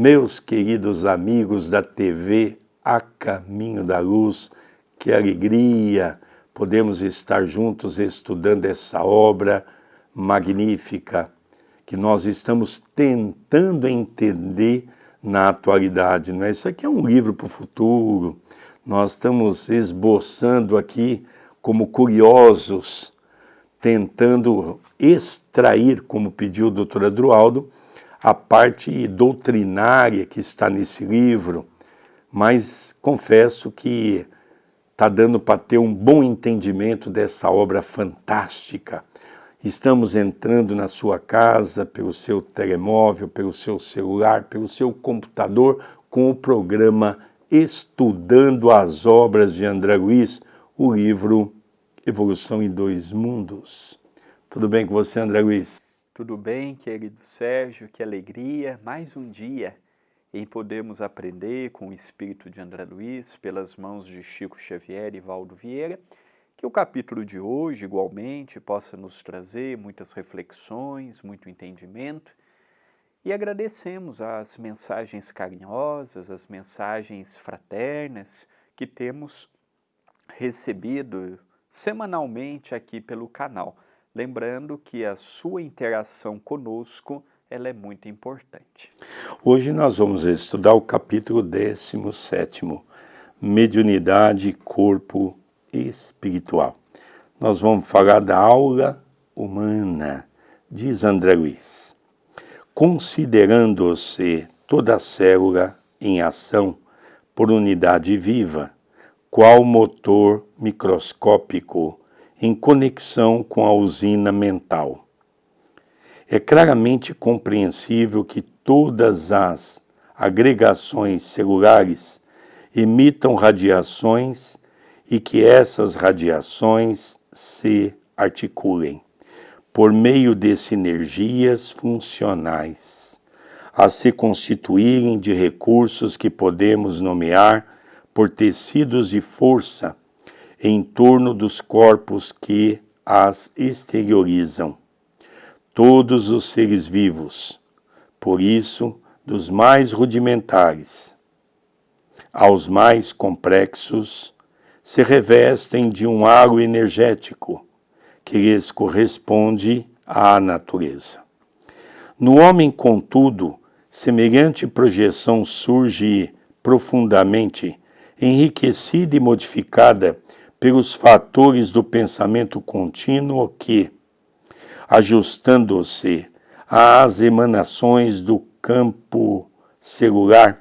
Meus queridos amigos da TV A Caminho da Luz, que alegria podemos estar juntos estudando essa obra magnífica que nós estamos tentando entender na atualidade. Não é? Isso aqui é um livro para o futuro, nós estamos esboçando aqui como curiosos, tentando extrair, como pediu o doutor Adroaldo, a parte doutrinária que está nesse livro, mas confesso que está dando para ter um bom entendimento dessa obra fantástica. Estamos entrando na sua casa, pelo seu telemóvel, pelo seu celular, pelo seu computador, com o programa Estudando as Obras de André Luiz, o livro Evolução em Dois Mundos. Tudo bem com você, André Luiz? Tudo bem, querido Sérgio, que alegria, mais um dia em podermos aprender com o espírito de André Luiz, pelas mãos de Chico Xavier e Valdo Vieira, que o capítulo de hoje, igualmente, possa nos trazer muitas reflexões, muito entendimento, e agradecemos as mensagens carinhosas, as mensagens fraternas que temos recebido semanalmente aqui pelo canal. Lembrando que a sua interação conosco ela é muito importante. Hoje nós vamos estudar o capítulo 17º, Mediunidade, Corpo Espiritual. Nós vamos falar da aura humana, diz André Luiz. Considerando-se toda célula em ação por unidade viva, qual motor microscópico em conexão com a usina mental. É claramente compreensível que todas as agregações celulares emitam radiações e que essas radiações se articulem por meio de sinergias funcionais, a se constituírem de recursos que podemos nomear por tecidos de força em torno dos corpos que as exteriorizam. Todos os seres vivos, por isso, dos mais rudimentares aos mais complexos, se revestem de um halo energético que lhes corresponde à natureza. No homem, contudo, semelhante projeção surge profundamente enriquecida e modificada pelos fatores do pensamento contínuo que, ajustando-se às emanações do campo celular,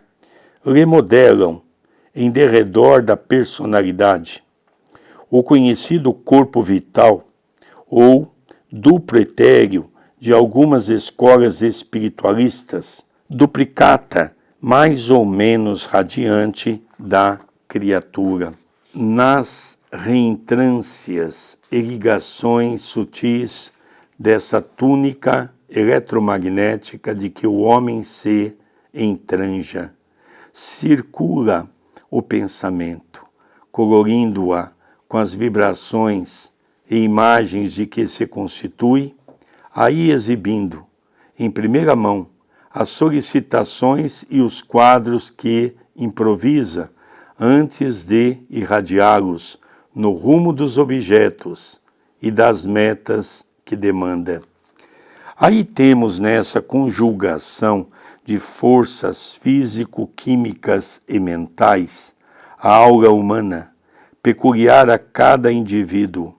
remodelam em derredor da personalidade o conhecido corpo vital ou duplo etéreo de algumas escolas espiritualistas, duplicata mais ou menos radiante da criatura. Nas reentrâncias e ligações sutis dessa túnica eletromagnética de que o homem se entranja, circula o pensamento, colorindo-a com as vibrações e imagens de que se constitui, aí exibindo, em primeira mão, as solicitações e os quadros que improvisa antes de irradiá-los no rumo dos objetos e das metas que demanda. Aí temos nessa conjugação de forças físico-químicas e mentais a aura humana, peculiar a cada indivíduo,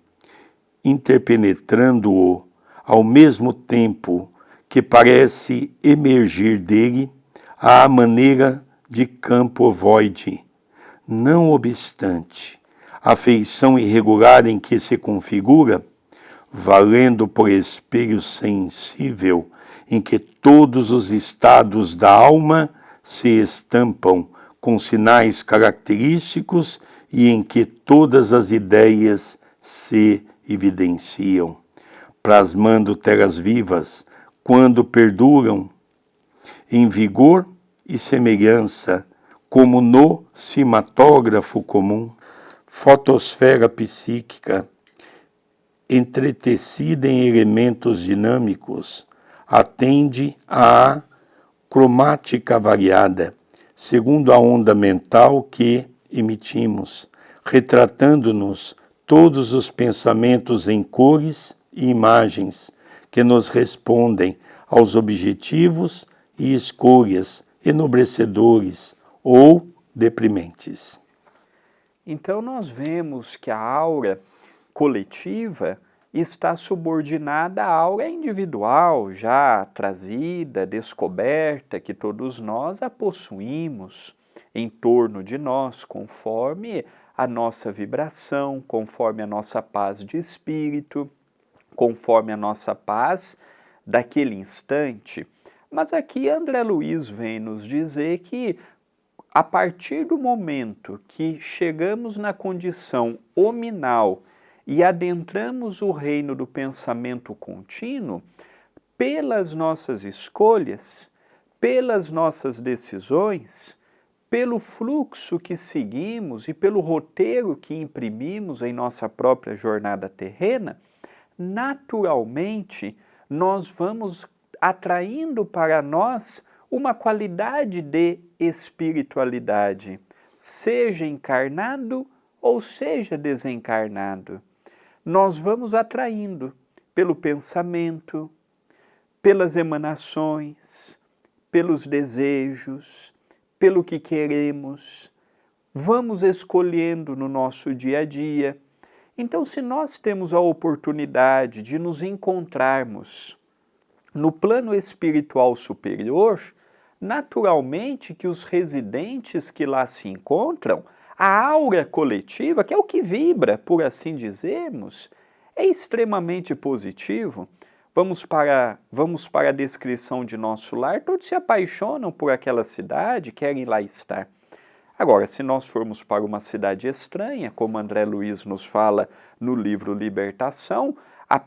interpenetrando-o ao mesmo tempo que parece emergir dele à maneira de campo ovoide. Não obstante, a feição irregular em que se configura, valendo por espelho sensível em que todos os estados da alma se estampam com sinais característicos e em que todas as ideias se evidenciam, plasmando telas vivas quando perduram em vigor e semelhança, como no cinematógrafo comum, fotosfera psíquica, entretecida em elementos dinâmicos, atende à cromática variada, segundo a onda mental que emitimos, retratando-nos todos os pensamentos em cores e imagens que nos respondem aos objetivos e escolhas enobrecedores ou deprimentes. Então nós vemos que a aura coletiva está subordinada à aura individual, já trazida, descoberta, que todos nós a possuímos em torno de nós, conforme a nossa vibração, conforme a nossa paz de espírito, conforme a nossa paz daquele instante. Mas aqui André Luiz vem nos dizer que a partir do momento que chegamos na condição hominal e adentramos o reino do pensamento contínuo, pelas nossas escolhas, pelas nossas decisões, pelo fluxo que seguimos e pelo roteiro que imprimimos em nossa própria jornada terrena, naturalmente nós vamos atraindo para nós uma qualidade de espiritualidade, seja encarnado ou seja desencarnado. Nós vamos atraindo pelo pensamento, pelas emanações, pelos desejos, pelo que queremos, vamos escolhendo no nosso dia a dia. Então, se nós temos a oportunidade de nos encontrarmos no plano espiritual superior, naturalmente que os residentes que lá se encontram, a aura coletiva, que é o que vibra, por assim dizermos, é extremamente positivo. Vamos para a descrição de nosso lar, todos se apaixonam por aquela cidade, querem lá estar. Agora, se nós formos para uma cidade estranha, como André Luiz nos fala no livro Libertação, a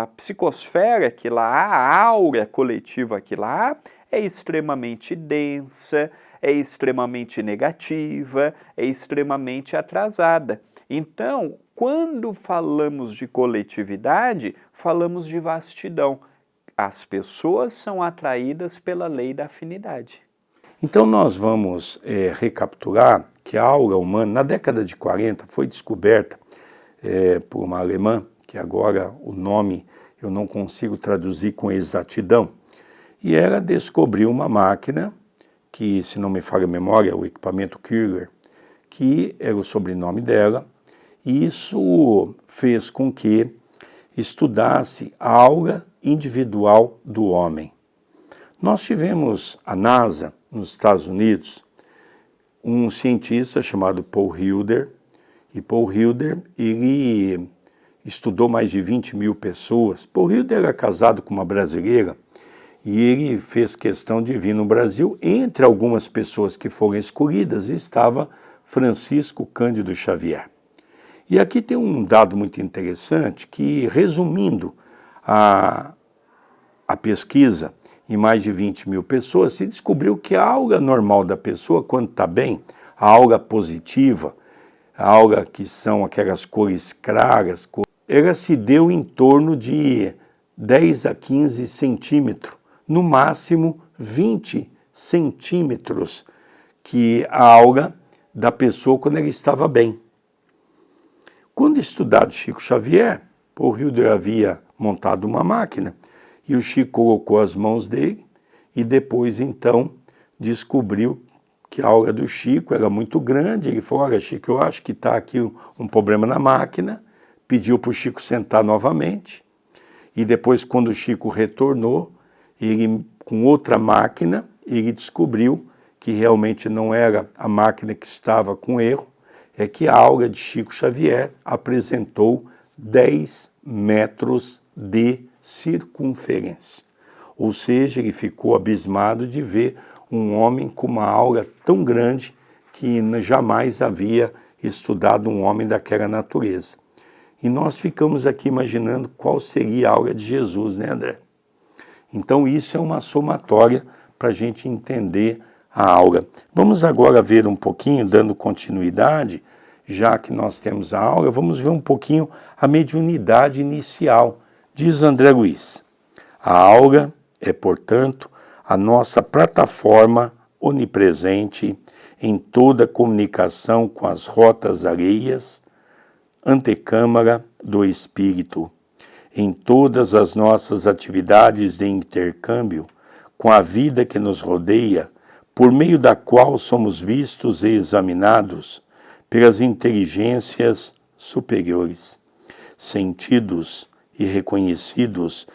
psicosfera que lá há, a aura coletiva que lá há, é extremamente densa, é extremamente negativa, é extremamente atrasada. Então, quando falamos de coletividade, falamos de vastidão. As pessoas são atraídas pela lei da afinidade. Então nós vamos recapitular que a aura humana, na década de 40, foi descoberta por uma alemã, que agora o nome eu não consigo traduzir com exatidão, e ela descobriu uma máquina, que se não me falha a memória, é o equipamento Kircher, que era o sobrenome dela, e isso fez com que estudasse a aura individual do homem. Nós tivemos a NASA, nos Estados Unidos, um cientista chamado Paul Hilder, e Paul Hilder, ele estudou mais de 20 mil pessoas. Paul Hilder era casado com uma brasileira, e ele fez questão de vir no Brasil. Entre algumas pessoas que foram escolhidas estava Francisco Cândido Xavier. E aqui tem um dado muito interessante que, resumindo a pesquisa em mais de 20 mil pessoas, se descobriu que a aura normal da pessoa, quando está bem, a aura positiva, a aura que são aquelas cores claras, ela se deu em torno de 10 a 15 centímetros, no máximo 20 centímetros, que a aura da pessoa quando ela estava bem. Quando estudado Chico Xavier, Paul Hilder havia montado uma máquina e o Chico colocou as mãos dele e depois então descobriu que a aura do Chico era muito grande. Ele falou: olha, Chico, eu acho que está aqui um problema na máquina. Pediu para o Chico sentar novamente e depois, quando o Chico retornou, ele, com outra máquina, ele descobriu que realmente não era a máquina que estava com erro, é que a aura de Chico Xavier apresentou 10 metros de circunferência. Ou seja, ele ficou abismado de ver um homem com uma aura tão grande que jamais havia estudado um homem daquela natureza. E nós ficamos aqui imaginando qual seria a aura de Jesus, né, André? Então isso é uma somatória para a gente entender a aura. Vamos agora ver um pouquinho, dando continuidade, já que nós temos a aura, vamos ver um pouquinho a mediunidade inicial. Diz André Luiz: a aura é, portanto, a nossa plataforma onipresente em toda comunicação com as rotas alheias, antecâmara do espírito, em todas as nossas atividades de intercâmbio com a vida que nos rodeia, por meio da qual somos vistos e examinados pelas inteligências superiores, sentidos e reconhecidos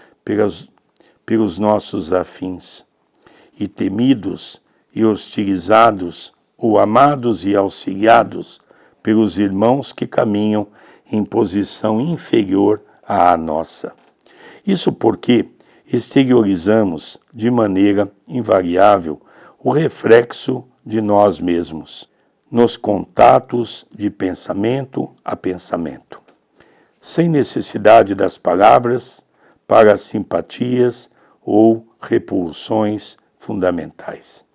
pelos nossos afins, e temidos e hostilizados ou amados e auxiliados pelos irmãos que caminham em posição inferior à nossa. Isso porque exteriorizamos de maneira invariável o reflexo de nós mesmos, nos contatos de pensamento a pensamento, sem necessidade das palavras para simpatias ou repulsões fundamentais.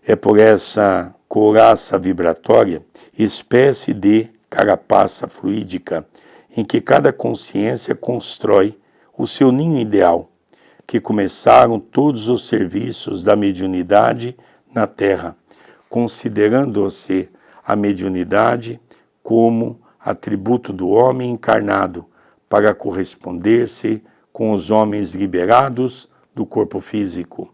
É por essa couraça vibratória, espécie de carapaça fluídica, em que cada consciência constrói o seu ninho ideal, que começaram todos os serviços da mediunidade na Terra, considerando-se a mediunidade como atributo do homem encarnado para corresponder-se com os homens liberados do corpo físico.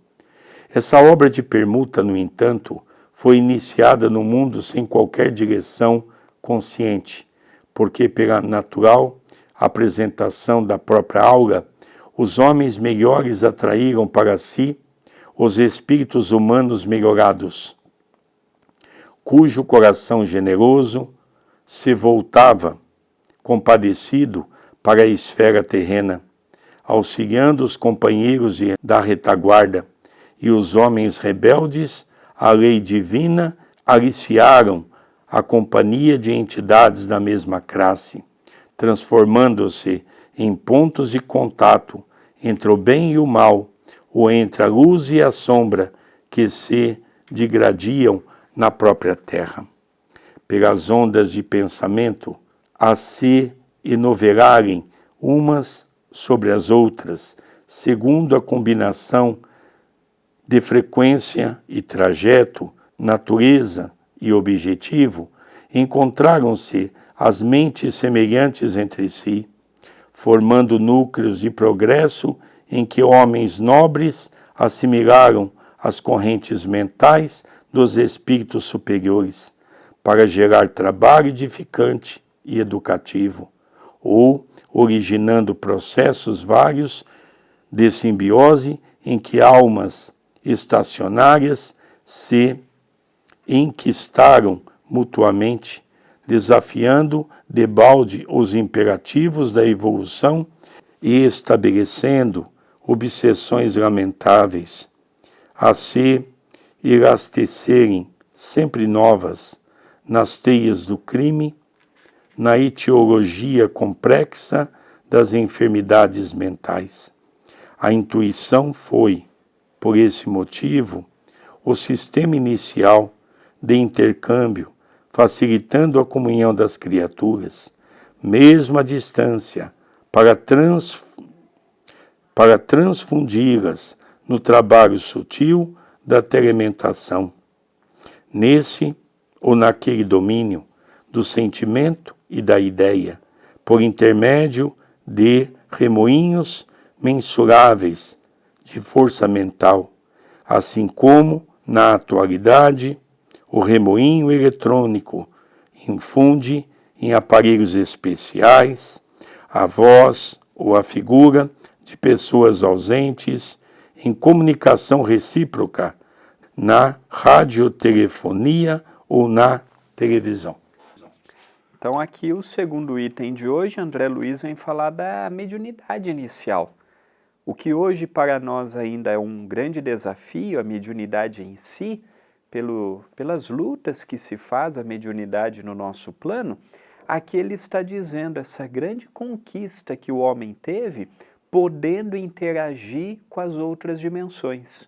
Essa obra de permuta, no entanto, foi iniciada no mundo sem qualquer direção consciente, porque pela natural apresentação da própria aura, os homens melhores atraíram para si os espíritos humanos melhorados, cujo coração generoso se voltava, compadecido, para a esfera terrena, auxiliando os companheiros da retaguarda, e os homens rebeldes à lei divina aliciaram a companhia de entidades da mesma classe, transformando-se em pontos de contato entre o bem e o mal, ou entre a luz e a sombra que se digradiam na própria terra. Pelas ondas de pensamento a se enovelarem umas sobre as outras, segundo a combinação de frequência e trajeto, natureza e objetivo, encontraram-se as mentes semelhantes entre si, formando núcleos de progresso em que homens nobres assimilaram as correntes mentais dos espíritos superiores, para gerar trabalho edificante e educativo, ou originando processos vários de simbiose em que almas estacionárias se enquistaram mutuamente, desafiando debalde os imperativos da evolução e estabelecendo obsessões lamentáveis, a se elastecerem sempre novas nas teias do crime, na etiologia complexa das enfermidades mentais. A intuição foi, por esse motivo, o sistema inicial de intercâmbio, facilitando a comunhão das criaturas, mesmo à distância, para transfundi-las no trabalho sutil da telementação, nesse ou naquele domínio do sentimento e da ideia, por intermédio de remoinhos mensuráveis de força mental, assim como, na atualidade, o remoinho eletrônico infunde em aparelhos especiais a voz ou a figura de pessoas ausentes em comunicação recíproca na radiotelefonia ou na televisão. Então aqui o segundo item de hoje, André Luiz vem falar da mediunidade inicial. O que hoje para nós ainda é um grande desafio, a mediunidade em si, pelas lutas que se faz a mediunidade no nosso plano, aqui ele está dizendo essa grande conquista que o homem teve, podendo interagir com as outras dimensões.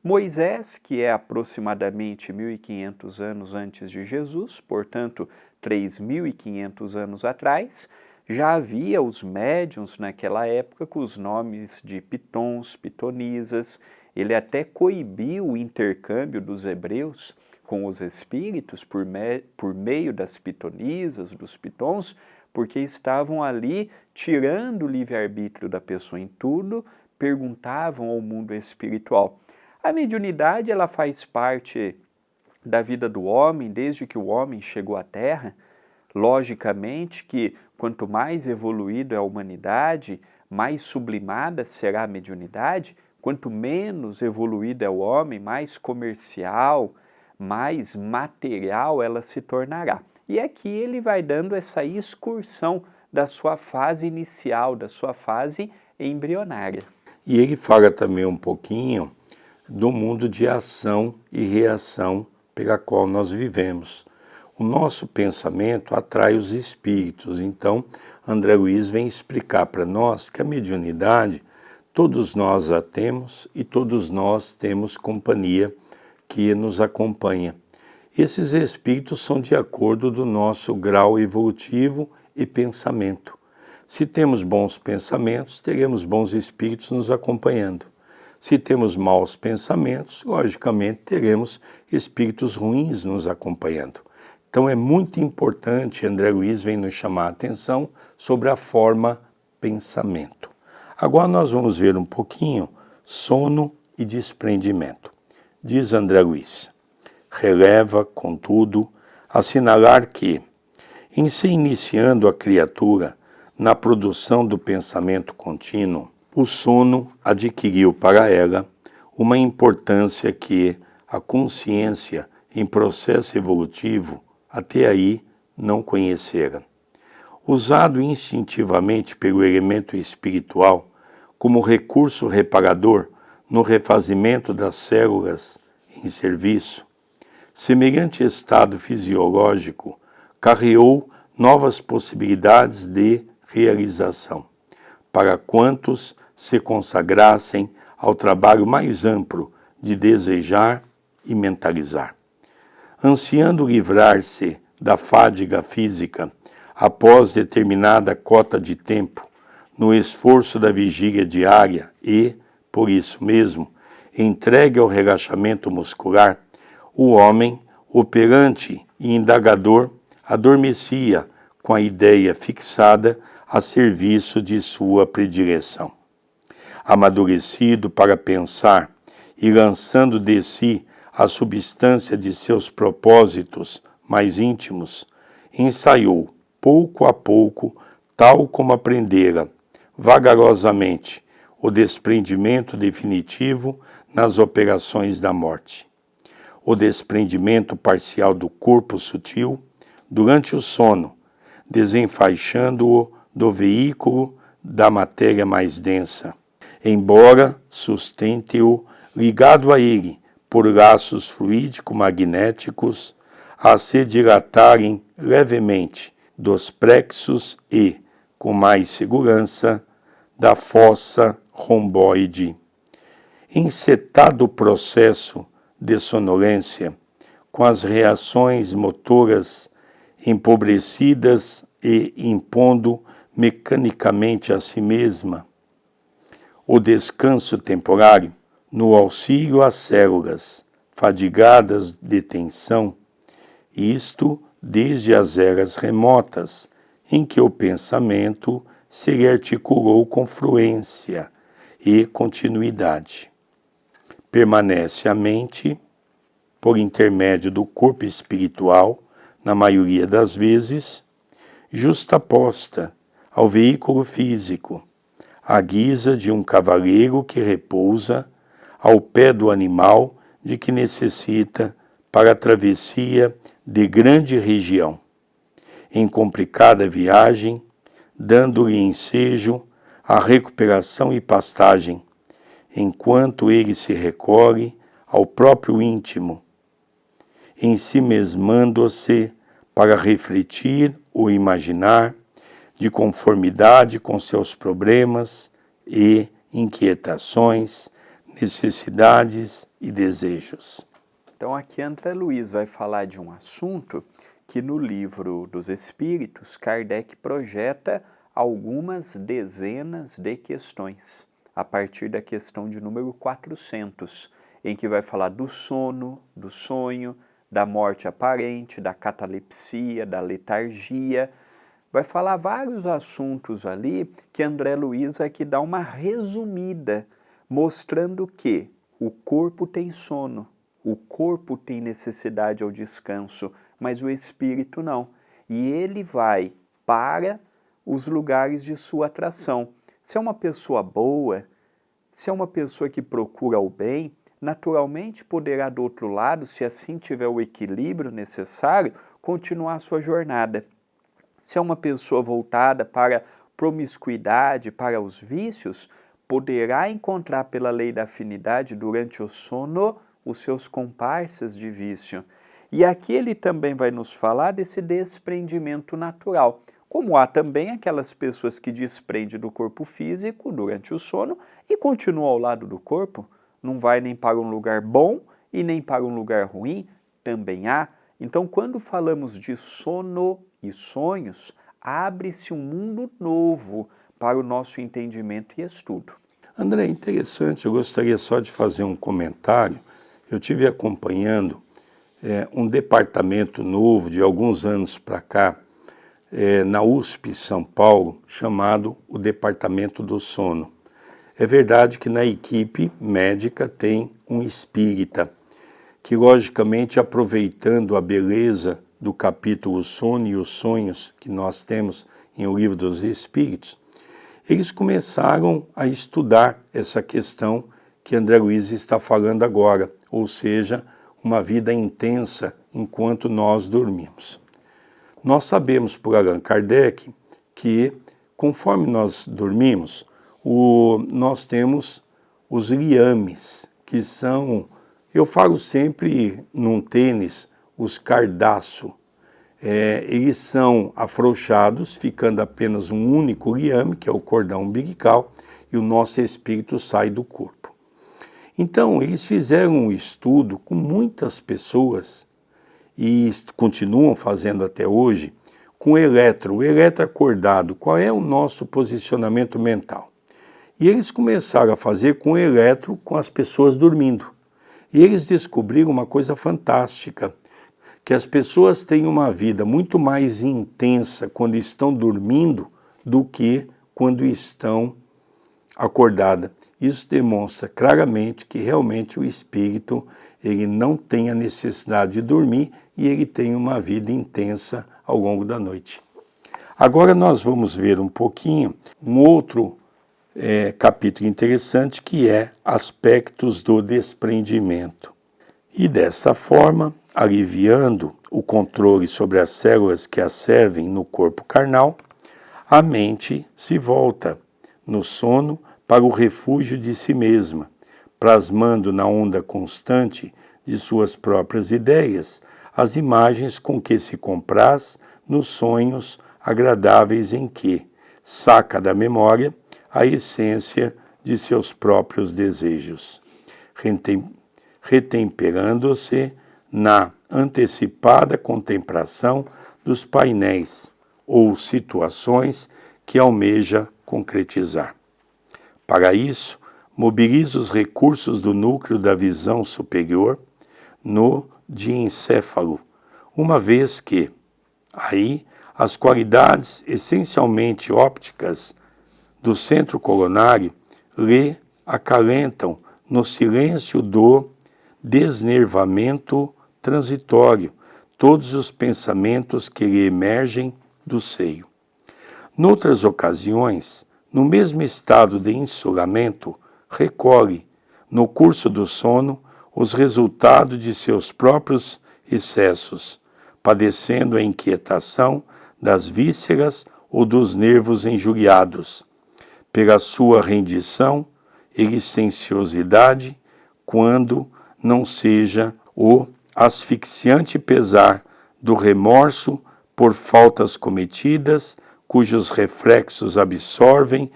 Moisés, que é aproximadamente 1.500 anos antes de Jesus, portanto 3.500 anos atrás, já havia os médiuns naquela época com os nomes de pitons, pitonisas, ele até coibiu o intercâmbio dos hebreus com os espíritos por meio das pitonisas, dos pitons, porque estavam ali tirando o livre-arbítrio da pessoa em tudo, perguntavam ao mundo espiritual. A mediunidade, ela faz parte da vida do homem desde que o homem chegou à Terra. Logicamente que quanto mais evoluída é a humanidade, mais sublimada será a mediunidade, quanto menos evoluído é o homem, mais comercial, mais material ela se tornará. E aqui ele vai dando essa excursão da sua fase inicial, da sua fase embrionária. E ele fala também um pouquinho do mundo de ação e reação pela qual nós vivemos. O nosso pensamento atrai os espíritos, então André Luiz vem explicar para nós que a mediunidade, todos nós a temos e todos nós temos companhia que nos acompanha. Esses espíritos são de acordo do nosso grau evolutivo e pensamento. Se temos bons pensamentos, teremos bons espíritos nos acompanhando. Se temos maus pensamentos, logicamente teremos espíritos ruins nos acompanhando. Então é muito importante, André Luiz vem nos chamar a atenção sobre a forma pensamento. Agora nós vamos ver um pouquinho sono e desprendimento. Diz André Luiz: releva, contudo, assinalar que, em se iniciando a criatura na produção do pensamento contínuo, o sono adquiriu para ela uma importância que a consciência em processo evolutivo até aí não conhecera. Usado instintivamente pelo elemento espiritual como recurso reparador no refazimento das células em serviço, semelhante estado fisiológico carreou novas possibilidades de realização para quantos se consagrassem ao trabalho mais amplo de desejar e mentalizar. Ansiando livrar-se da fadiga física após determinada cota de tempo, no esforço da vigília diária e, por isso mesmo, entregue ao relaxamento muscular, o homem, operante e indagador, adormecia com a ideia fixada a serviço de sua predileção. Amadurecido para pensar e lançando de si a substância de seus propósitos mais íntimos, ensaiou, pouco a pouco, tal como aprendera, vagarosamente, o desprendimento definitivo nas operações da morte. O desprendimento parcial do corpo sutil durante o sono, desenfaixando-o do veículo da matéria mais densa, embora sustente-o ligado a ele por laços fluídico-magnéticos a se dilatarem levemente dos plexos e, com mais segurança, da fossa romboide. Encetado o processo de sonolência, com as reações motoras empobrecidas e impondo mecanicamente a si mesma, o descanso temporário, no auxílio às células, fadigadas de tensão, isto desde as eras remotas, em que o pensamento se lhe articulou com fluência e continuidade. Permanece a mente, por intermédio do corpo espiritual, na maioria das vezes, justaposta ao veículo físico, à guisa de um cavaleiro que repousa ao pé do animal de que necessita para a travessia de grande região, em complicada viagem, dando-lhe ensejo a recuperação e pastagem, enquanto ele se recolhe ao próprio íntimo, ensimesmando-se para refletir ou imaginar de conformidade com seus problemas e inquietações, necessidades e desejos. Então aqui André Luiz vai falar de um assunto que no livro dos Espíritos, Kardec projeta algumas dezenas de questões. a partir da questão de número 400, em que vai falar do sono, do sonho, da morte aparente, da catalepsia, da letargia. Vai falar vários assuntos ali que André Luiz aqui dá uma resumida, mostrando que o corpo tem sono, o corpo tem necessidade ao descanso, mas o espírito não. E ele vai para os lugares de sua atração. Se é uma pessoa boa, se é uma pessoa que procura o bem, naturalmente poderá do outro lado, se assim tiver o equilíbrio necessário, continuar a sua jornada. Se é uma pessoa voltada para promiscuidade, para os vícios, poderá encontrar pela lei da afinidade durante o sono os seus comparsas de vício. E aqui ele também vai nos falar desse desprendimento natural. Como há também aquelas pessoas que desprendem do corpo físico durante o sono e continuam ao lado do corpo, não vai nem para um lugar bom e nem para um lugar ruim, também há. Então, quando falamos de sono e sonhos, abre-se um mundo novo para o nosso entendimento e estudo. André, interessante, eu gostaria só de fazer um comentário. Eu tive acompanhando um departamento novo de alguns anos para cá, na USP São Paulo, chamado o Departamento do Sono. É verdade que na equipe médica tem um espírita, que logicamente aproveitando a beleza do capítulo Sono e os Sonhos que nós temos em O Livro dos Espíritos, eles começaram a estudar essa questão que André Luiz está falando agora, ou seja, uma vida intensa enquanto nós dormimos. Nós sabemos por Allan Kardec que, conforme nós dormimos, nós temos os liames, que são, eu falo sempre num tênis, os cardaço. Eles são afrouxados, ficando apenas um único liame, que é o cordão umbilical, e o nosso espírito sai do corpo. Então, eles fizeram um estudo com muitas pessoas, e continuam fazendo até hoje, com o eletro acordado, qual é o nosso posicionamento mental. E eles começaram a fazer com o eletro com as pessoas dormindo. E eles descobriram uma coisa fantástica, que as pessoas têm uma vida muito mais intensa quando estão dormindo do que quando estão acordadas. Isso demonstra claramente que realmente o espírito ele não tem a necessidade de dormir e ele tem uma vida intensa ao longo da noite. Agora nós vamos ver um pouquinho um outro capítulo interessante, que é aspectos do desprendimento. E dessa forma, aliviando o controle sobre as células que a servem no corpo carnal, a mente se volta no sono para o refúgio de si mesma, plasmando na onda constante de suas próprias ideias as imagens com que se compraz nos sonhos agradáveis em que saca da memória a essência de seus próprios desejos, retemperando-se na antecipada contemplação dos painéis ou situações que almeja concretizar. Para isso, mobiliza os recursos do núcleo da visão superior no diencéfalo, uma vez que, aí, as qualidades essencialmente ópticas do centro coronário lhe acalentam no silêncio do desnervamento transitório todos os pensamentos que lhe emergem do seio. Noutras ocasiões, no mesmo estado de insulamento, recolhe, no curso do sono, os resultados de seus próprios excessos, padecendo a inquietação das vísceras ou dos nervos injuriados, pela sua rendição e licenciosidade, quando não seja o asfixiante pesar do remorso por faltas cometidas, cujos reflexos absorvem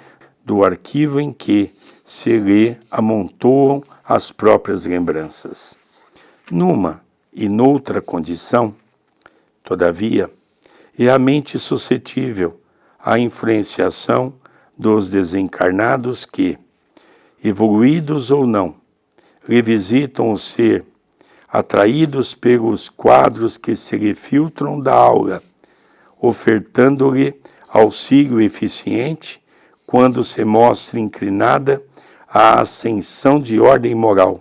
do arquivo em que se lhe amontoam as próprias lembranças. Numa e noutra condição, todavia, é a mente suscetível à influenciação dos desencarnados que, evoluídos ou não, revisitam o ser, atraídos pelos quadros que se lhe filtram da aura, ofertando-lhe auxílio eficiente quando se mostra inclinada à ascensão de ordem moral,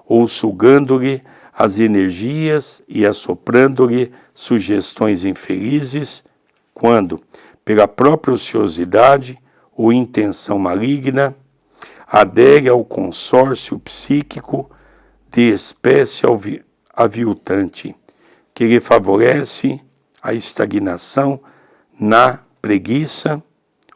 ou sugando-lhe as energias e assoprando-lhe sugestões infelizes, quando, pela própria ociosidade ou intenção maligna, adere ao consórcio psíquico de espécie aviltante, que lhe favorece a estagnação na preguiça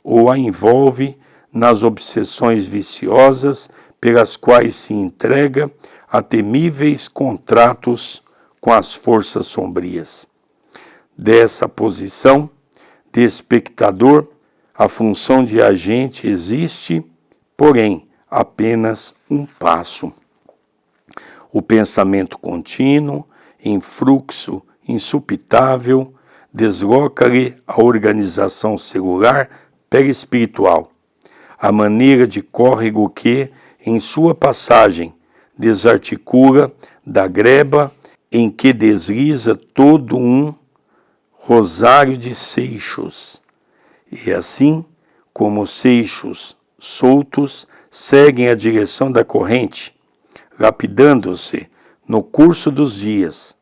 ou a envolve nas obsessões viciosas pelas quais se entrega a temíveis contratos com as forças sombrias. Dessa posição de espectador, a função de agente existe, porém, apenas um passo. O pensamento contínuo, em fluxo insupitável, desloca-lhe a organização celular perispiritual, a maneira de córrego que, em sua passagem, desarticula da greba em que desliza todo um rosário de seixos. E assim, como os seixos soltos seguem a direção da corrente, lapidando-se no curso dos dias,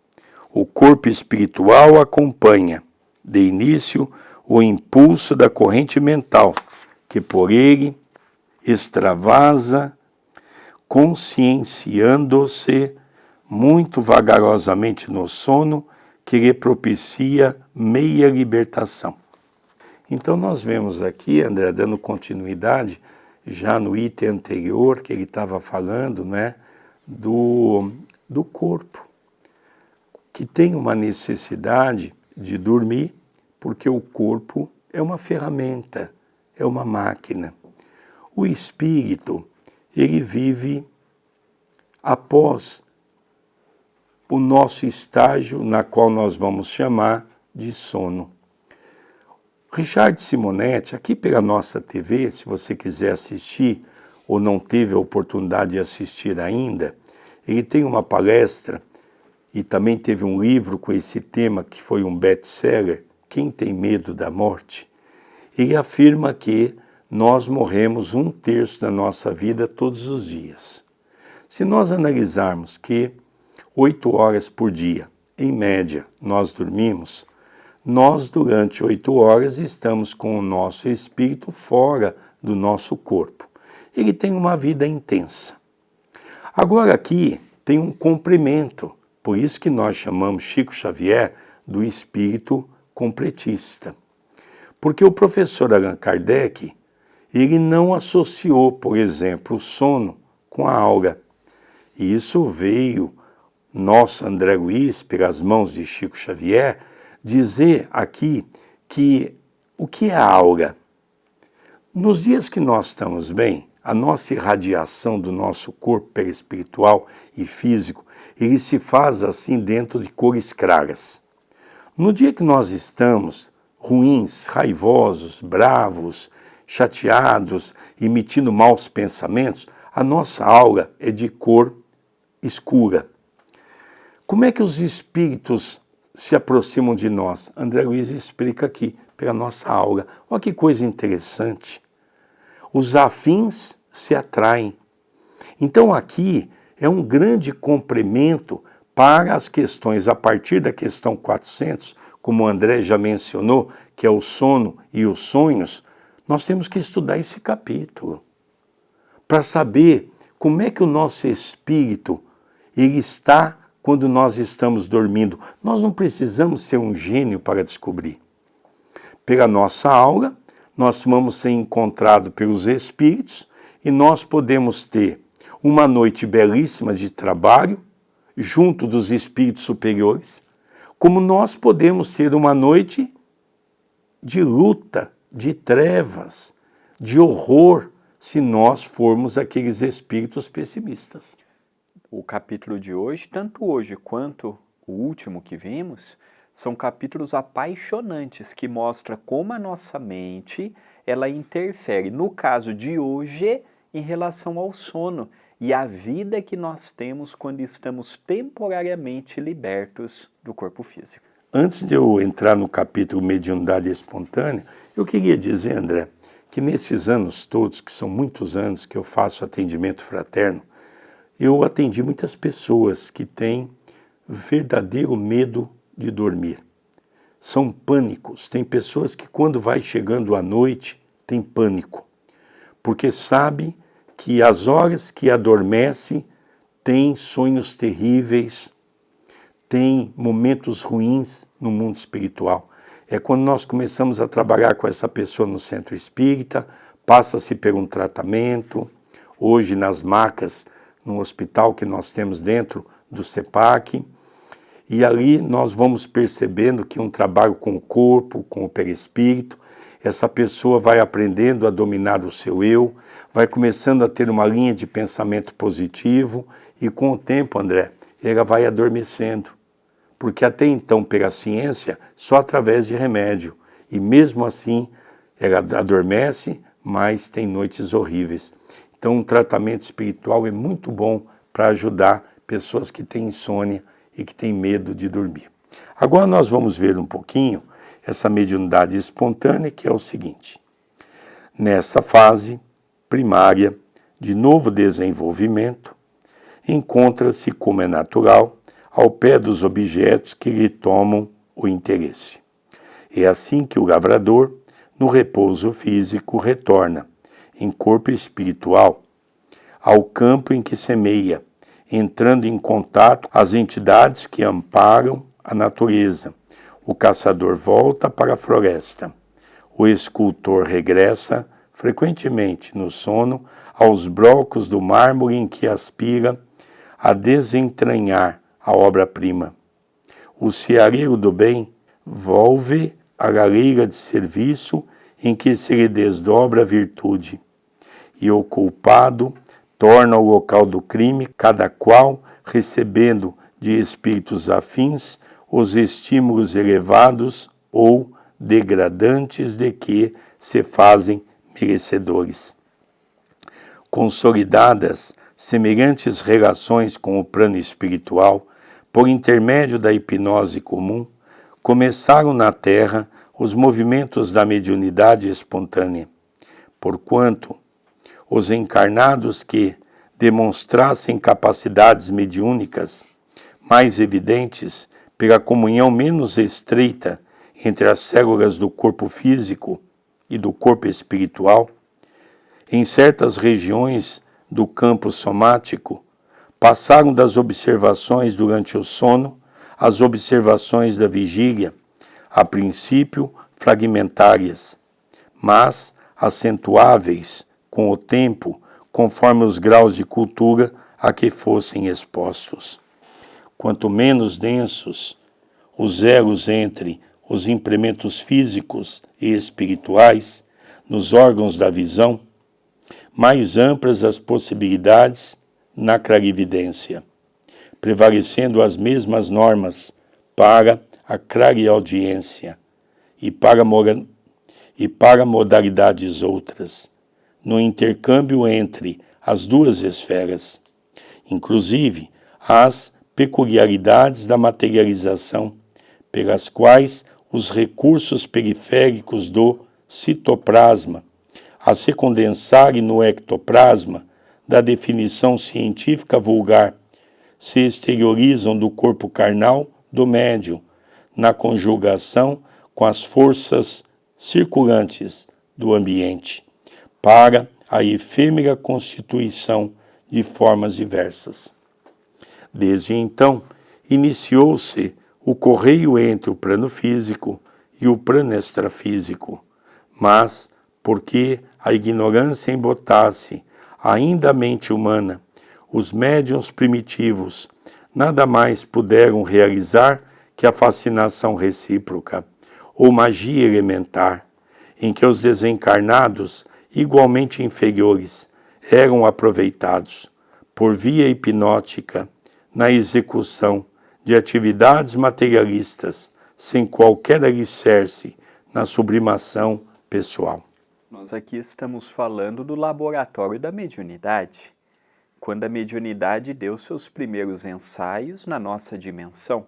o corpo espiritual acompanha, de início, o impulso da corrente mental, que por ele extravasa, conscienciando-se muito vagarosamente no sono, que lhe propicia meia libertação. Então nós vemos aqui, André, dando continuidade, já no item anterior que ele estava falando, né, do corpo, que tem uma necessidade de dormir, porque o corpo é uma ferramenta, é uma máquina. O espírito, ele vive após o nosso estágio, na qual nós vamos chamar de sono. Richard Simonetti, aqui pela nossa TV, se você quiser assistir ou não teve a oportunidade de assistir ainda, ele tem uma palestra e também teve um livro com esse tema que foi um best-seller, Quem Tem Medo da Morte? Ele afirma que nós morremos 1/3 da nossa vida todos os dias. Se nós analisarmos que 8 horas por dia, em média, nós dormimos, nós durante 8 horas estamos com o nosso espírito fora do nosso corpo. Ele tem uma vida intensa. Agora aqui tem um complemento, por isso que nós chamamos Chico Xavier do espírito completista. Porque o professor Allan Kardec, ele não associou, por exemplo, o sono com a aura. E isso veio nosso André Luiz, pelas mãos de Chico Xavier, dizer aqui que o que é a aura? Nos dias que nós estamos bem, a nossa irradiação do nosso corpo perispiritual e físico, ele se faz assim dentro de cores claras. No dia que nós estamos ruins, raivosos, bravos, chateados, emitindo maus pensamentos, a nossa aura é de cor escura. Como é que os espíritos se aproximam de nós? André Luiz explica aqui, pela nossa aura. Olha que coisa interessante. Os afins se atraem. Então aqui é um grande complemento para as questões, a partir da questão 400, como o André já mencionou, que é o sono e os sonhos, nós temos que estudar esse capítulo para saber como é que o nosso espírito ele está quando nós estamos dormindo. Nós não precisamos ser um gênio para descobrir. Pela nossa aura, nós vamos ser encontrados pelos espíritos e nós podemos ter uma noite belíssima de trabalho junto dos espíritos superiores, como nós podemos ter uma noite de luta, de trevas, de horror, se nós formos aqueles espíritos pessimistas. O capítulo de hoje, tanto hoje quanto o último que vimos, são capítulos apaixonantes que mostram como a nossa mente ela interfere. No caso de hoje, em relação ao sono e à vida que nós temos quando estamos temporariamente libertos do corpo físico. Antes de eu entrar no capítulo Mediunidade Espontânea, eu queria dizer, André, que nesses anos todos, que são muitos anos que eu faço atendimento fraterno, eu atendi muitas pessoas que têm verdadeiro medo de dormir. São pânicos. Tem pessoas que quando vai chegando a noite, tem pânico, porque sabe que as horas que adormece tem sonhos terríveis, tem momentos ruins no mundo espiritual. É quando nós começamos a trabalhar com essa pessoa no centro espírita, passa-se por um tratamento, hoje nas macas, no hospital que nós temos dentro do CEPAC, e ali nós vamos percebendo que um trabalho com o corpo, com o perispírito, essa pessoa vai aprendendo a dominar o seu eu, vai começando a ter uma linha de pensamento positivo e com o tempo, André, ela vai adormecendo. Porque até então, pela ciência, só através de remédio. E mesmo assim, ela adormece, mas tem noites horríveis. Então, um tratamento espiritual é muito bom para ajudar pessoas que têm insônia e que têm medo de dormir. Agora nós vamos ver um pouquinho essa mediunidade espontânea, que é o seguinte. Nessa fase primária de novo desenvolvimento, encontra-se, como é natural, ao pé dos objetos que lhe tomam o interesse. É assim que o lavrador, no repouso físico, retorna, em corpo espiritual, ao campo em que semeia, entrando em contato as entidades que amparam a natureza. O caçador volta para a floresta. O escultor regressa, frequentemente no sono, aos brocos do mármore em que aspira a desentranhar a obra-prima. O seareiro do bem volve a galeira de serviço em que se lhe desdobra a virtude, e o culpado torna o local do crime, cada qual recebendo de espíritos afins os estímulos elevados ou degradantes de que se fazem merecedores. Consolidadas semelhantes relações com o plano espiritual, por intermédio da hipnose comum, começaram na Terra os movimentos da mediunidade espontânea, porquanto os encarnados que demonstrassem capacidades mediúnicas mais evidentes pela comunhão menos estreita entre as células do corpo físico e do corpo espiritual, em certas regiões do campo somático, passaram das observações durante o sono às observações da vigília, a princípio fragmentárias, mas acentuáveis com o tempo, conforme os graus de cultura a que fossem expostos. Quanto menos densos os elos entre os implementos físicos e espirituais nos órgãos da visão, mais amplas as possibilidades na clarividência, prevalecendo as mesmas normas para a clareaudiência e para modalidades outras, no intercâmbio entre as duas esferas, inclusive as peculiaridades da materialização, pelas quais os recursos periféricos do citoplasma, a se condensarem no ectoplasma da definição científica vulgar, se exteriorizam do corpo carnal do médium, na conjugação com as forças circulantes do ambiente, para a efêmera constituição de formas diversas. Desde então, iniciou-se o correio entre o plano físico e o plano extrafísico, mas, porque a ignorância embotasse ainda a mente humana, os médiuns primitivos nada mais puderam realizar que a fascinação recíproca, ou magia elementar, em que os desencarnados, igualmente inferiores, eram aproveitados, por via hipnótica, na execução de atividades materialistas, sem qualquer alicerce na sublimação pessoal. Nós aqui estamos falando do laboratório da mediunidade, quando a mediunidade deu seus primeiros ensaios na nossa dimensão,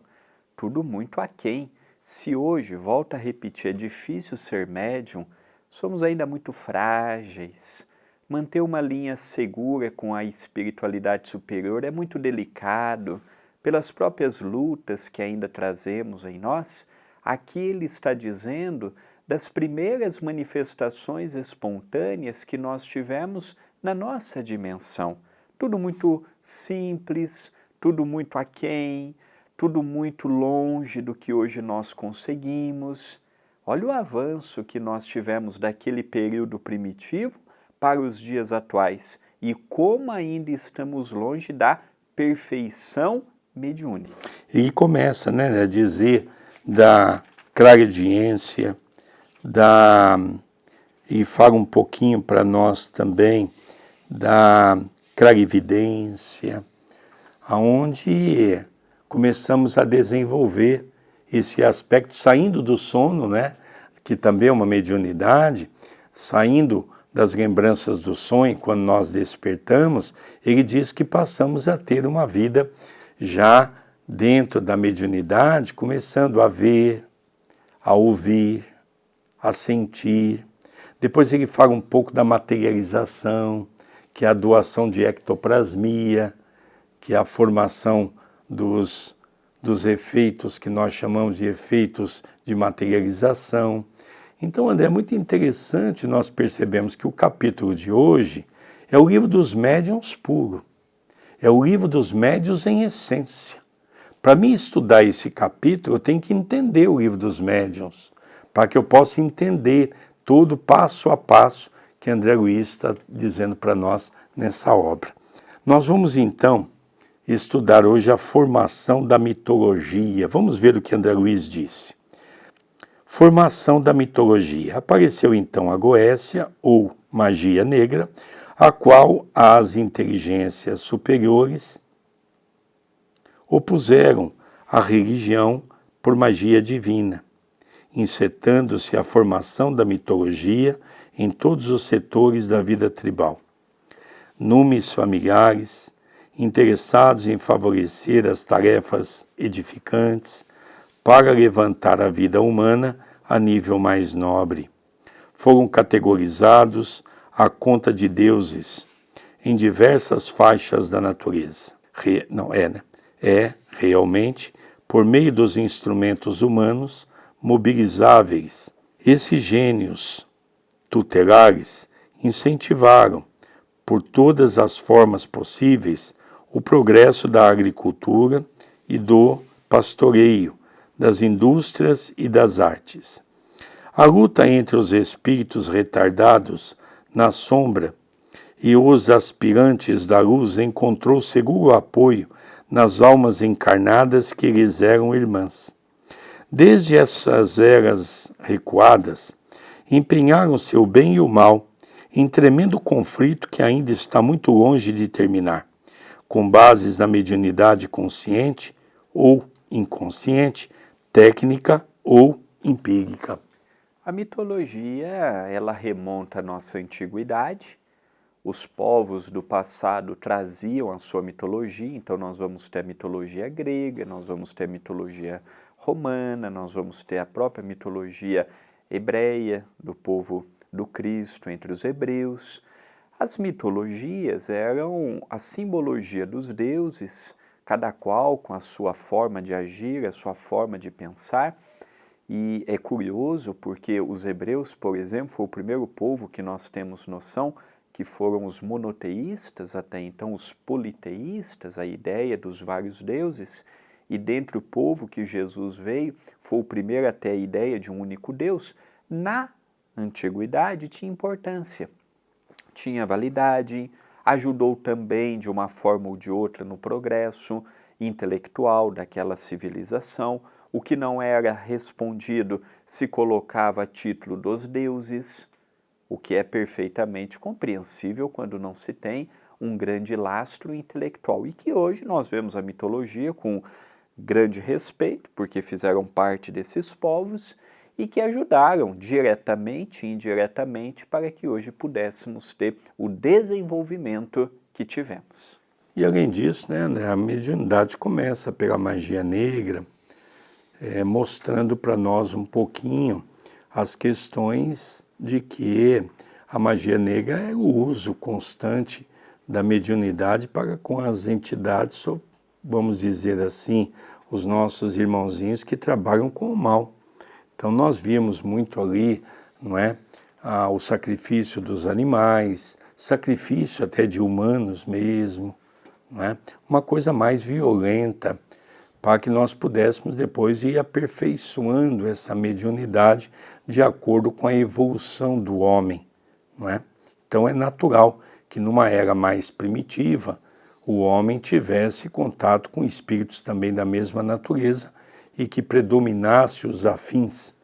tudo muito aquém. Se hoje, volto a repetir, é difícil ser médium, somos ainda muito frágeis. Manter uma linha segura com a espiritualidade superior é muito delicado. Pelas próprias lutas que ainda trazemos em nós, aqui ele está dizendo das primeiras manifestações espontâneas que nós tivemos na nossa dimensão. Tudo muito simples, tudo muito aquém, tudo muito longe do que hoje nós conseguimos. Olha o avanço que nós tivemos daquele período primitivo para os dias atuais e como ainda estamos longe da perfeição mediúnica. E começa, né, a dizer da clariaudiência, e fala um pouquinho para nós também da clarividência, aonde começamos a desenvolver esse aspecto, saindo do sono, né, que também é uma mediunidade, saindo das lembranças do sonho, quando nós despertamos, ele diz que passamos a ter uma vida já dentro da mediunidade, começando a ver, a ouvir, a sentir. Depois ele fala um pouco da materialização, que é a doação de ectoplasmia, que é a formação dos efeitos que nós chamamos de efeitos de materialização. Então, André, é muito interessante nós percebemos que o capítulo de hoje é o livro dos médiuns puro, é o livro dos médiuns em essência. Para mim estudar esse capítulo, eu tenho que entender o livro dos médiuns, para que eu possa entender todo passo a passo que André Luiz está dizendo para nós nessa obra. Nós vamos então estudar hoje a formação da mitologia. Vamos ver o que André Luiz disse. Formação da mitologia. Apareceu então a Goécia, ou magia negra, a qual as inteligências superiores opuseram a religião por magia divina, incitando-se a formação da mitologia em todos os setores da vida tribal. Numes familiares, interessados em favorecer as tarefas edificantes para levantar a vida humana a nível mais nobre, foram categorizados à conta de deuses em diversas faixas da natureza. Realmente, por meio dos instrumentos humanos mobilizáveis, esses gênios tutelares incentivaram, por todas as formas possíveis, o progresso da agricultura e do pastoreio, das indústrias e das artes. A luta entre os espíritos retardados na sombra e os aspirantes da luz encontrou seguro apoio nas almas encarnadas que lhes eram irmãs. Desde essas eras recuadas, empenharam-se o bem e o mal em tremendo conflito que ainda está muito longe de terminar, com bases na mediunidade consciente ou inconsciente, técnica ou empírica. A mitologia, ela remonta à nossa antiguidade. Os povos do passado traziam a sua mitologia, então nós vamos ter a mitologia grega, nós vamos ter a mitologia romana, nós vamos ter a própria mitologia hebreia, do povo do Cristo entre os hebreus. As mitologias eram a simbologia dos deuses, cada qual com a sua forma de agir, a sua forma de pensar. E é curioso porque os hebreus, por exemplo, foi o primeiro povo que nós temos noção que foram os monoteístas, até então os politeístas, a ideia dos vários deuses, e dentre o povo que Jesus veio, foi o primeiro a ter a ideia de um único Deus. Na antiguidade tinha importância, tinha validade, ajudou também de uma forma ou de outra no progresso intelectual daquela civilização. O que não era respondido se colocava a título dos deuses, o que é perfeitamente compreensível quando não se tem um grande lastro intelectual. E que hoje nós vemos a mitologia com grande respeito, porque fizeram parte desses povos, e que ajudaram diretamente e indiretamente para que hoje pudéssemos ter o desenvolvimento que tivemos. E além disso, né, André, a mediunidade começa pela magia negra, mostrando para nós um pouquinho as questões de que a magia negra é o uso constante da mediunidade para com as entidades, vamos dizer assim, os nossos irmãozinhos que trabalham com o mal. Então nós vimos muito ali, não é, o sacrifício dos animais, sacrifício até de humanos mesmo, não é? Uma coisa mais violenta, para que nós pudéssemos depois ir aperfeiçoando essa mediunidade de acordo com a evolução do homem, não é? Então é natural que numa era mais primitiva o homem tivesse contato com espíritos também da mesma natureza e que predominasse os afins.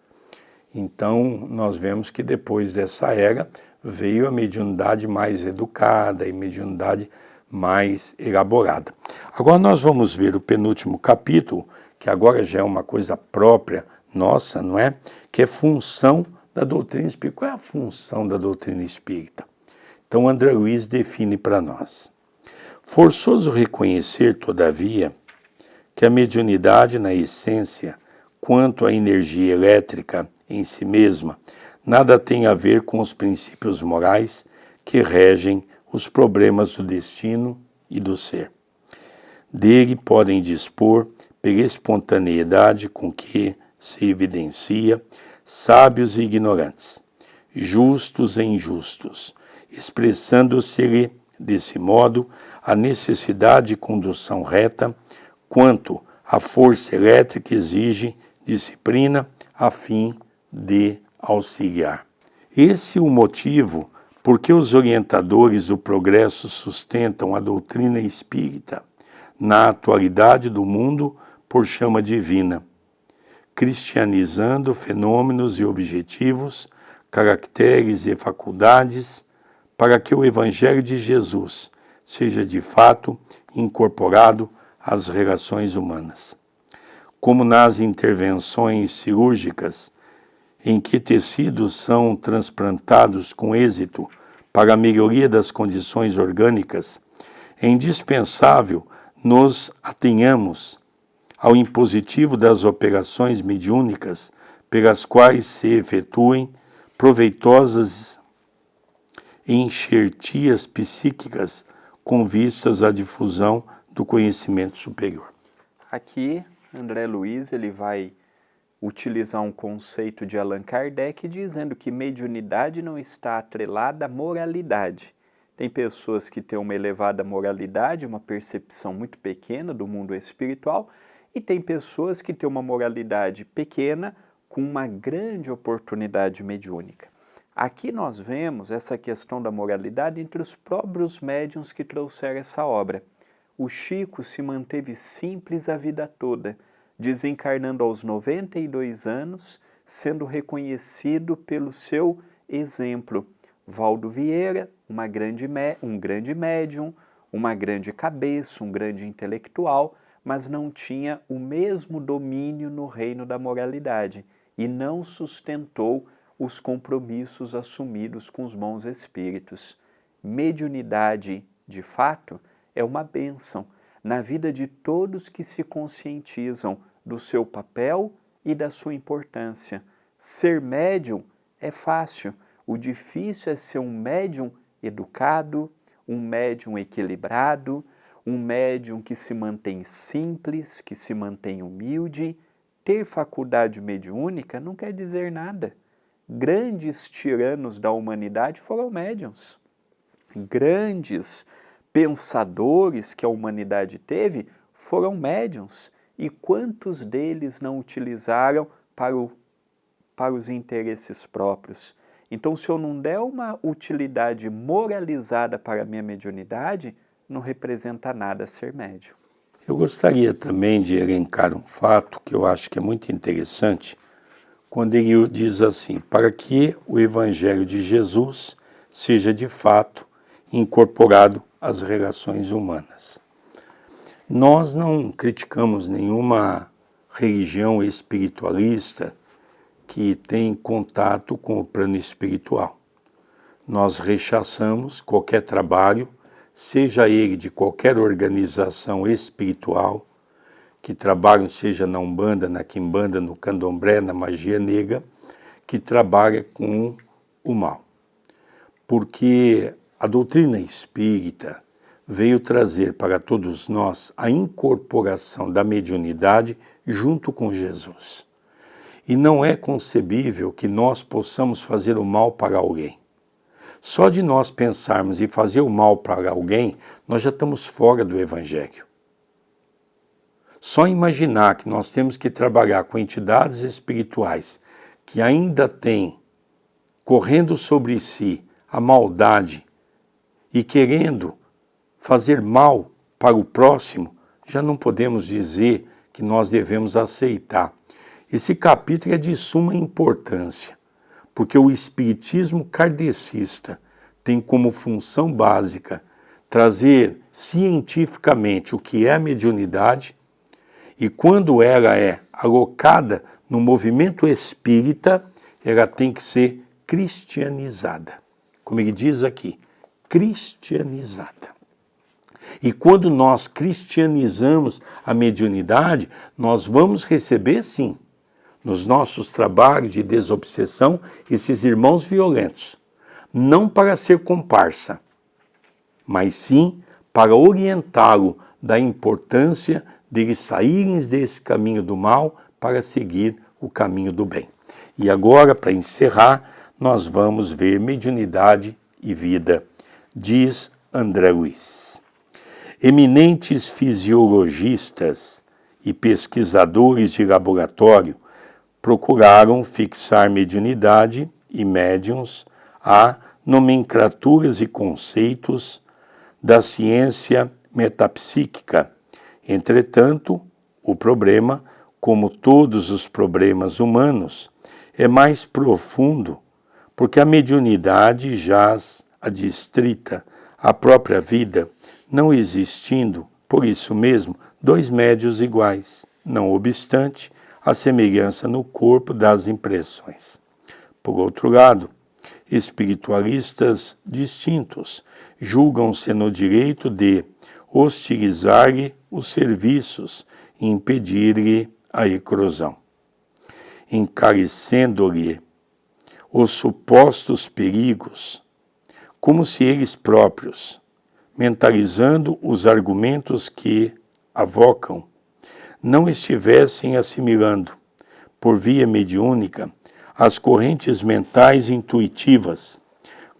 Então nós vemos que depois dessa era veio a mediunidade mais educada e mediunidade mais elaborada. Agora nós vamos ver o penúltimo capítulo, que agora já é uma coisa própria nossa, não é? Que é função da doutrina espírita. Qual é a função da doutrina espírita? Então André Luiz define para nós. Forçoso reconhecer, todavia, que a mediunidade na essência, quanto à energia elétrica em si mesma, nada tem a ver com os princípios morais que regem os problemas do destino e do ser. Dele podem dispor, pela espontaneidade com que se evidencia, sábios e ignorantes, justos e injustos, expressando-se-lhe, desse modo, a necessidade de condução reta, quanto a força elétrica exige disciplina a fim de auxiliar. Esse é o motivo por que os orientadores do progresso sustentam a doutrina espírita na atualidade do mundo por chama divina, cristianizando fenômenos e objetivos, caracteres e faculdades, para que o Evangelho de Jesus seja de fato incorporado às relações humanas. Como nas intervenções cirúrgicas, em que tecidos são transplantados com êxito para a melhoria das condições orgânicas, é indispensável nos atenhamos ao impositivo das operações mediúnicas pelas quais se efetuem proveitosas enxertias psíquicas com vistas à difusão do conhecimento superior. Aqui, André Luiz ele vai utilizar um conceito de Allan Kardec dizendo que mediunidade não está atrelada à moralidade. Tem pessoas que têm uma elevada moralidade, uma percepção muito pequena do mundo espiritual, e tem pessoas que têm uma moralidade pequena com uma grande oportunidade mediúnica. Aqui nós vemos essa questão da moralidade entre os próprios médiuns que trouxeram essa obra. O Chico se manteve simples a vida toda, desencarnando aos 92 anos, sendo reconhecido pelo seu exemplo. Valdo Vieira, um grande médium, uma grande cabeça, um grande intelectual, mas não tinha o mesmo domínio no reino da moralidade e não sustentou os compromissos assumidos com os bons espíritos. Mediunidade, de fato, é uma bênção na vida de todos que se conscientizam do seu papel e da sua importância. Ser médium é fácil, o difícil é ser um médium educado, um médium equilibrado, um médium que se mantém simples, que se mantém humilde. Ter faculdade mediúnica não quer dizer nada. Grandes tiranos da humanidade foram médiuns. Grandes pensadores que a humanidade teve foram médiuns. E quantos deles não utilizaram para os interesses próprios? Então, se eu não der uma utilidade moralizada para a minha mediunidade, não representa nada ser médium. Eu gostaria também de elencar um fato que eu acho que é muito interessante, quando ele diz assim, para que o Evangelho de Jesus seja de fato incorporado às relações humanas. Nós não criticamos nenhuma religião espiritualista que tem contato com o plano espiritual. Nós rechaçamos qualquer trabalho, seja ele de qualquer organização espiritual, que trabalham seja na Umbanda, na Quimbanda, no Candomblé, na magia negra, que trabalha com o mal. Porque a doutrina espírita veio trazer para todos nós a incorporação da mediunidade junto com Jesus. E não é concebível que nós possamos fazer o mal para alguém. Só de nós pensarmos em fazer o mal para alguém, nós já estamos fora do Evangelho. Só imaginar que nós temos que trabalhar com entidades espirituais que ainda têm, correndo sobre si, a maldade e querendo fazer mal para o próximo, já não podemos dizer que nós devemos aceitar. Esse capítulo é de suma importância, porque o espiritismo kardecista tem como função básica trazer cientificamente o que é a mediunidade e quando ela é alocada no movimento espírita, ela tem que ser cristianizada. Como ele diz aqui, cristianizada. E quando nós cristianizamos a mediunidade, nós vamos receber, sim, nos nossos trabalhos de desobsessão, esses irmãos violentos. Não para ser comparsa, mas sim para orientá-lo da importância deles saírem desse caminho do mal para seguir o caminho do bem. E agora, para encerrar, nós vamos ver mediunidade e vida, diz André Luiz. Eminentes fisiologistas e pesquisadores de laboratório procuraram fixar mediunidade e médiuns a nomenclaturas e conceitos da ciência metapsíquica. Entretanto, o problema, como todos os problemas humanos, é mais profundo, porque a mediunidade jaz adstrita à própria vida, não existindo, por isso mesmo, dois médios iguais, não obstante a semelhança no corpo das impressões. Por outro lado, espiritualistas distintos julgam-se no direito de hostilizar-lhe os serviços e impedir-lhe a eclosão, encarecendo-lhe os supostos perigos, como se eles próprios, mentalizando os argumentos que avocam, não estivessem assimilando, por via mediúnica, as correntes mentais intuitivas,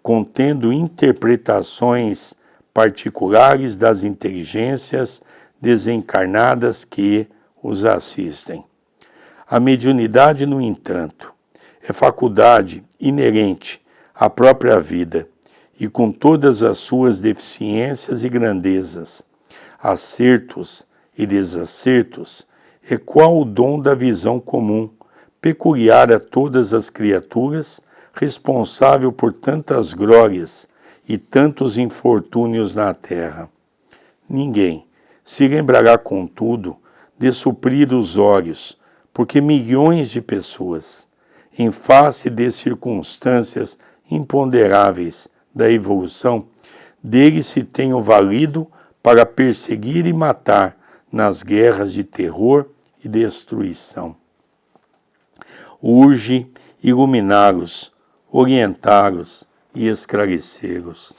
contendo interpretações particulares das inteligências desencarnadas que os assistem. A mediunidade, no entanto, é faculdade inerente à própria vida e com todas as suas deficiências e grandezas, acertos e desacertos, é qual o dom da visão comum, peculiar a todas as criaturas, responsável por tantas glórias e tantos infortúnios na terra. Ninguém se lembrará, contudo, de suprir os olhos, porque milhões de pessoas, em face de circunstâncias imponderáveis da evolução, dele se tenham valido para perseguir e matar nas guerras de terror e destruição. Urge iluminá-los, orientá-los e esclarecê-los.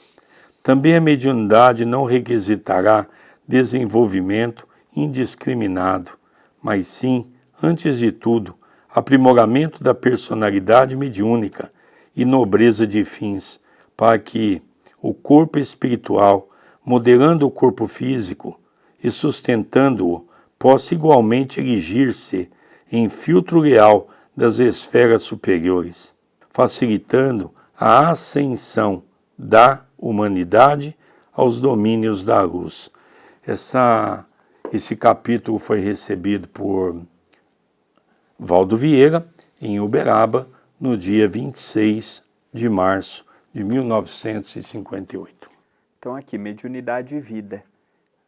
Também a mediunidade não requisitará desenvolvimento indiscriminado, mas sim, antes de tudo, aprimoramento da personalidade mediúnica e nobreza de fins, para que o corpo espiritual, modelando o corpo físico e sustentando-o, possa igualmente erigir-se em filtro real das esferas superiores, facilitando a ascensão da humanidade aos domínios da luz. Esse capítulo foi recebido por Valdo Vieira, em Uberaba, no dia 26 de março de 1958. Então aqui, mediunidade e vida.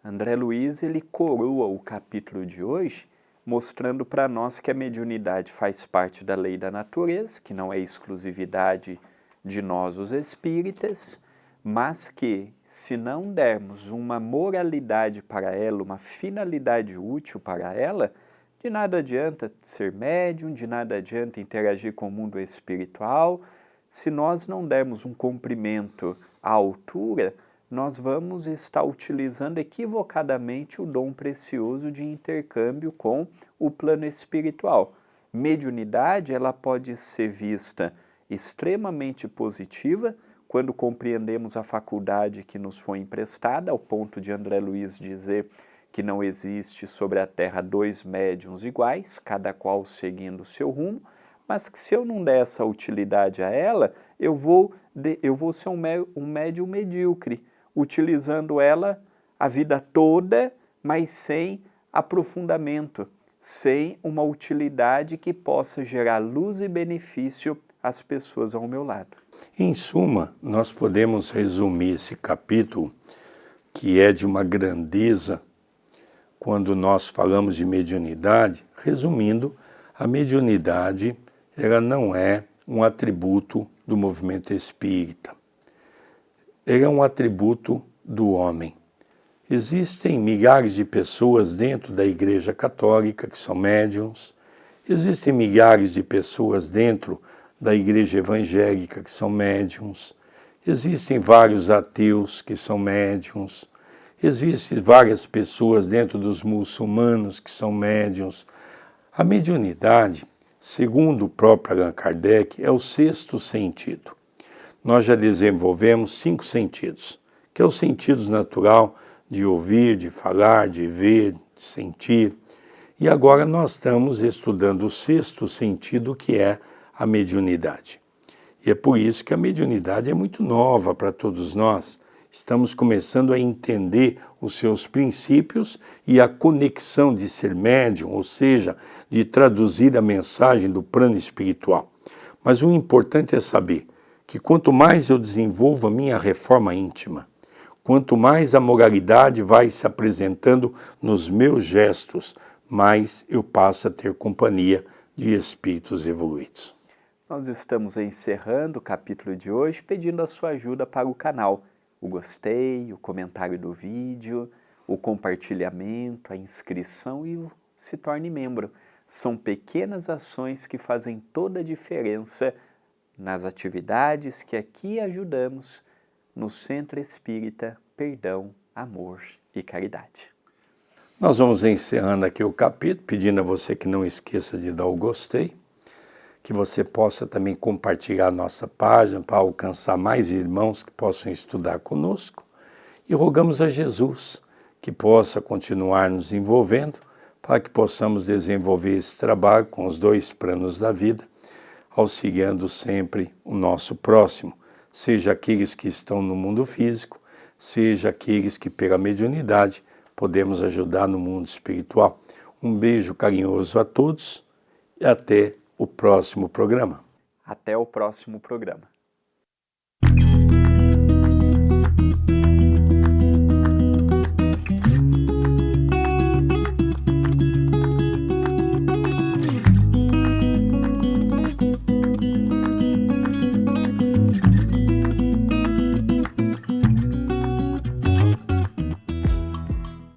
André Luiz, ele coroa o capítulo de hoje mostrando para nós que a mediunidade faz parte da lei da natureza, que não é exclusividade de nós os espíritas, mas que, se não dermos uma moralidade para ela, uma finalidade útil para ela, de nada adianta ser médium, de nada adianta interagir com o mundo espiritual. Se nós não dermos um comprimento à altura, nós vamos estar utilizando equivocadamente o dom precioso de intercâmbio com o plano espiritual. Mediunidade, ela pode ser vista extremamente positiva quando compreendemos a faculdade que nos foi emprestada, ao ponto de André Luiz dizer que não existe sobre a Terra dois médiuns iguais, cada qual seguindo o seu rumo, mas que se eu não der essa utilidade a ela, eu vou ser um médium medíocre, utilizando ela a vida toda, mas sem aprofundamento, sem uma utilidade que possa gerar luz e benefício às pessoas ao meu lado. Em suma, nós podemos resumir esse capítulo, que é de uma grandeza, quando nós falamos de mediunidade, resumindo, a mediunidade ela não é um atributo do movimento espírita. Ele é um atributo do homem. Existem milhares de pessoas dentro da Igreja Católica que são médiuns, existem milhares de pessoas dentro da Igreja Evangélica que são médiuns, existem vários ateus que são médiuns, existem várias pessoas dentro dos muçulmanos que são médiuns. A mediunidade, segundo o próprio Allan Kardec, é o sexto sentido. Nós já desenvolvemos 5 sentidos, que é o sentido natural de ouvir, de falar, de ver, de sentir. E agora nós estamos estudando o sexto sentido, que é a mediunidade. E é por isso que a mediunidade é muito nova para todos nós. Estamos começando a entender os seus princípios e a conexão de ser médium, ou seja, de traduzir a mensagem do plano espiritual. Mas o importante é saber que quanto mais eu desenvolvo a minha reforma íntima, quanto mais a moralidade vai se apresentando nos meus gestos, mais eu passo a ter companhia de espíritos evoluídos. Nós estamos encerrando o capítulo de hoje pedindo a sua ajuda para o canal. O gostei, o comentário do vídeo, o compartilhamento, a inscrição e o se torne membro. São pequenas ações que fazem toda a diferença nas atividades que aqui ajudamos no Centro Espírita Perdão, Amor e Caridade. Nós vamos encerrando aqui o capítulo, pedindo a você que não esqueça de dar o gostei, que você possa também compartilhar a nossa página para alcançar mais irmãos que possam estudar conosco. E rogamos a Jesus que possa continuar nos envolvendo para que possamos desenvolver esse trabalho com os 2 planos da vida, auxiliando sempre o nosso próximo, seja aqueles que estão no mundo físico, seja aqueles que pela mediunidade podemos ajudar no mundo espiritual. Um beijo carinhoso a todos e até o próximo programa. Até o próximo programa.